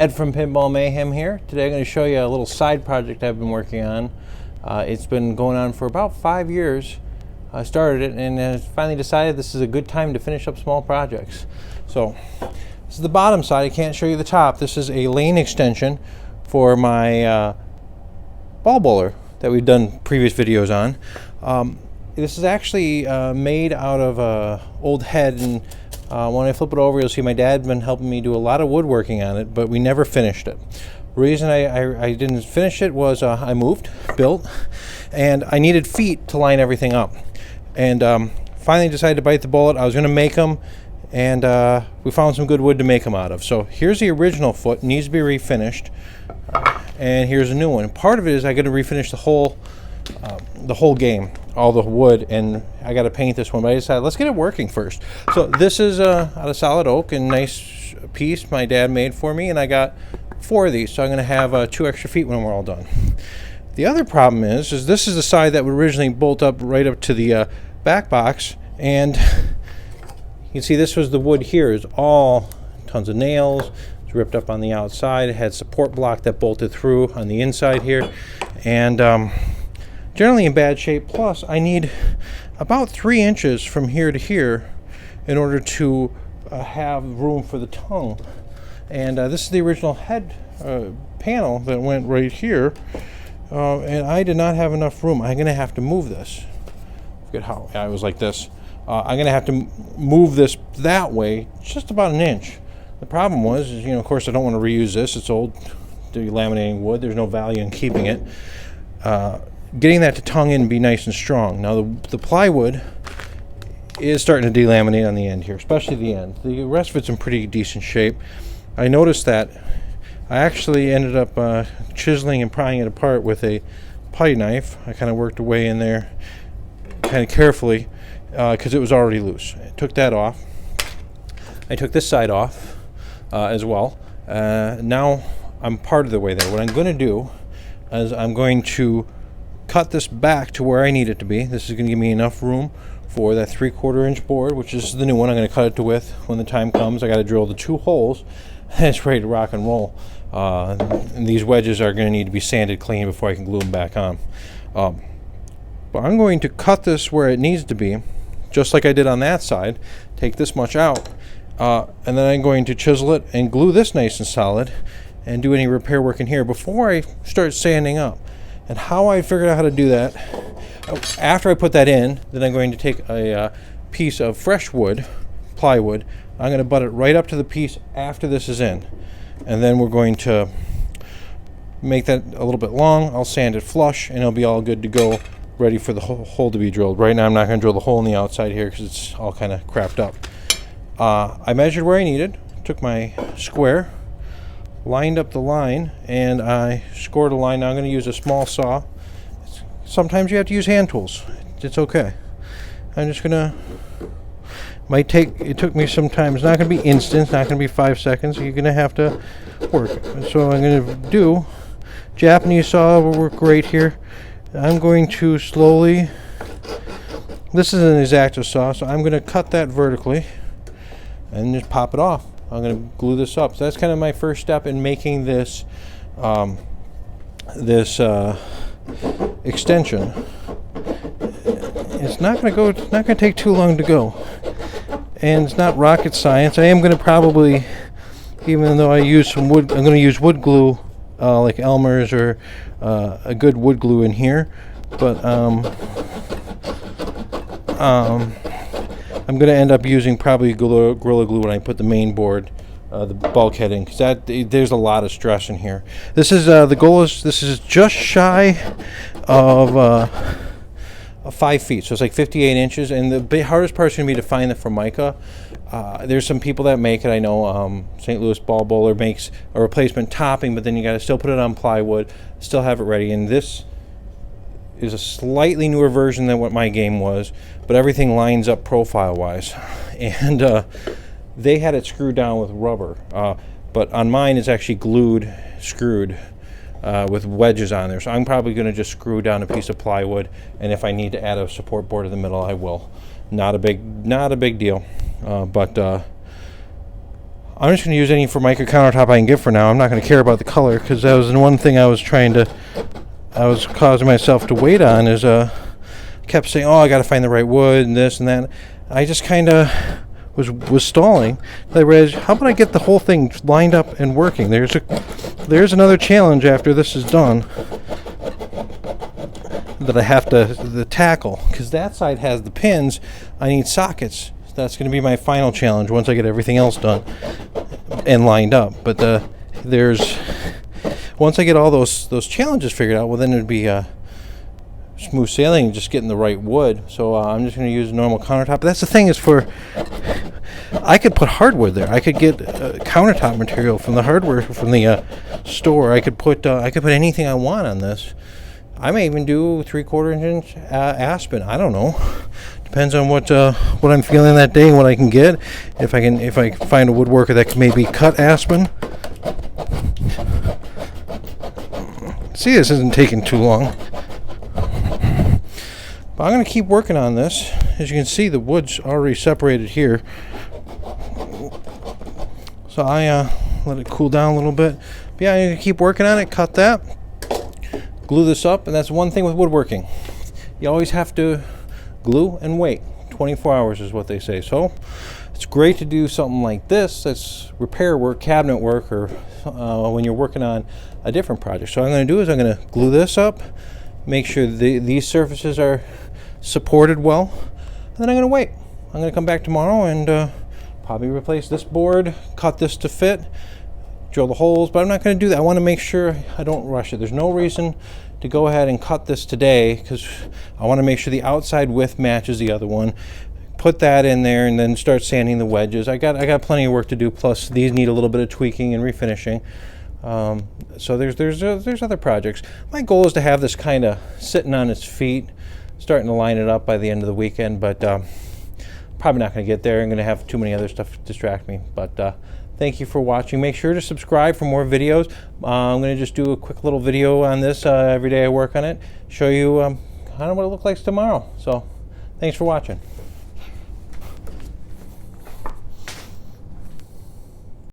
Ed from Pinball Mayhem here. Today I'm going to show you a little side project I've been working on. It's been going on for about 5 years. I started it and finally decided this is a good time to finish up small projects. So this is the bottom side. I can't show you the top. This is a lane extension for my ball bowler that we've done previous videos on. This is actually made out of an old head, and when I flip it over, you'll see my dad been helping me do a lot of woodworking on it, but we never finished it. The reason I didn't finish it was I moved, built, and I needed feet to line everything up. And finally decided to bite the bullet. I was going to make them, and we found some good wood to make them out of. So here's the original foot. It needs to be refinished, and here's a new one. Part of it is I got to refinish the whole game, all the wood, and I got to paint this one, but I decided let's get it working first. So this is out of solid oak, and nice piece my dad made for me, and I got 4 of these, so I'm going to have 2 extra feet when we're all done. The other problem is this is the side that would originally bolt up right up to the back box, and you can see this was the wood here. It's all tons of nails. It's ripped up on the outside. It had support block that bolted through on the inside here, and generally in bad shape. Plus I need about 3 inches from here to here in order to have room for the tongue. And this is the original head panel that went right here, and I did not have enough room. I'm gonna have to move this. Forget how I was like this. I'm gonna have to move this that way just about 1 inch. The problem was, of course, I don't want to reuse this. It's old delaminating wood. There's no value in keeping it. Getting that to tongue in and be nice and strong. Now the plywood is starting to delaminate on the end here, especially the end. The rest of it's in pretty decent shape. I noticed that I actually ended up chiseling and prying it apart with a putty knife. I kind of worked away in there kind of carefully because it was already loose. I took that off. I took this side off as well. Now I'm part of the way there. What I'm going to do is I'm going to cut this back to where I need it to be. This is going to give me enough room for that 3/4 inch board, which is the new one. I'm going to cut it to width when the time comes. I got to drill the 2 holes, and it's ready to rock and roll. And these wedges are going to need to be sanded clean before I can glue them back on. But I'm going to cut this where it needs to be, just like I did on that side. Take this much out, and then I'm going to chisel it and glue this nice and solid, and do any repair work in here before I start sanding up. And how I figured out how to do that, after I put that in, then I'm going to take a piece of fresh wood, plywood. I'm going to butt it right up to the piece after this is in. And then we're going to make that a little bit long. I'll sand it flush, and it'll be all good to go, ready for the hole to be drilled. Right now I'm not going to drill the hole in the outside here because it's all kind of crapped up. I measured where I needed, took my square, lined up the line, and I scored a line. Now I'm going to use a small saw. Sometimes you have to use hand tools. It's okay. I'm just gonna, it took me some time. It's not going to be instant. It's not going to be 5 seconds. You're going to have to work. So I'm going to do, Japanese saw will work great here. I'm going to slowly, this is an X-Acto saw, so I'm going to cut that vertically and just pop it off. I'm going to glue this up. So that's kind of my first step in making this extension. It's not going to take too long to go, and it's not rocket science. I am going to probably, even though I use some wood, I'm going to use wood glue like Elmer's or a good wood glue in here, but I'm going to end up using probably Gorilla Glue when I put the main board, the bulkhead in, because there's a lot of stress in here. This is the goal is this is just shy of 5 feet, so it's like 58 inches. And the hardest part is going to be to find the Formica. There's some people that make it. I know St. Louis Ball Bowler makes a replacement topping, but then you got to still put it on plywood, still have it ready. And this is a slightly newer version than what my game was, but everything lines up profile wise, and they had it screwed down with rubber, but on mine it's actually screwed with wedges on there. So I'm probably going to just screw down a piece of plywood, and if I need to add a support board in the middle, I will. Not a big deal, but I'm just going to use any Formica countertop I can get for now. I'm not going to care about the color, because that was the one thing I was causing myself to wait on, is kept saying, oh, I got to find the right wood and this and that. I just kind of was stalling. I realized, how about I get the whole thing lined up and working? There's another challenge after this is done that I have to tackle, because that side has the pins. I need sockets. That's going to be my final challenge once I get everything else done and lined up. But once I get all those challenges figured out, well, then it'd be smooth sailing and just getting the right wood. So I'm just going to use a normal countertop. But that's the thing, is I could put hardwood there. I could get countertop material from the hardware from the store. I could put anything I want on this. I may even do 3/4 inch aspen. I don't know. Depends on what I'm feeling that day and what I can get. If I find a woodworker that can maybe cut aspen. See, this isn't taking too long. But I'm going to keep working on this. As you can see, the wood's already separated here. So I let it cool down a little bit. But yeah, I'm going to keep working on it, cut that, glue this up, and that's one thing with woodworking. You always have to glue and wait. 24 hours is what they say. So it's great to do something like this. That's repair work, cabinet work, or when you're working on a different project. So what I'm going to do is I'm going to glue this up, make sure these surfaces are supported well, and then I'm going to wait. I'm going to come back tomorrow and probably replace this board, cut this to fit, drill the holes, but I'm not going to do that. I want to make sure I don't rush it. There's no reason to go ahead and cut this today, because I want to make sure the outside width matches the other one. Put that in there and then start sanding the wedges. I got plenty of work to do, plus these need a little bit of tweaking and refinishing. So there's other projects. My goal is to have this kind of sitting on its feet, starting to line it up by the end of the weekend, but probably not going to get there. I'm going to have too many other stuff distract me. But thank you for watching. Make sure to subscribe for more videos. I'm going to just do a quick little video on this every day I work on it. Show you kind of what it looks like tomorrow. So thanks for watching.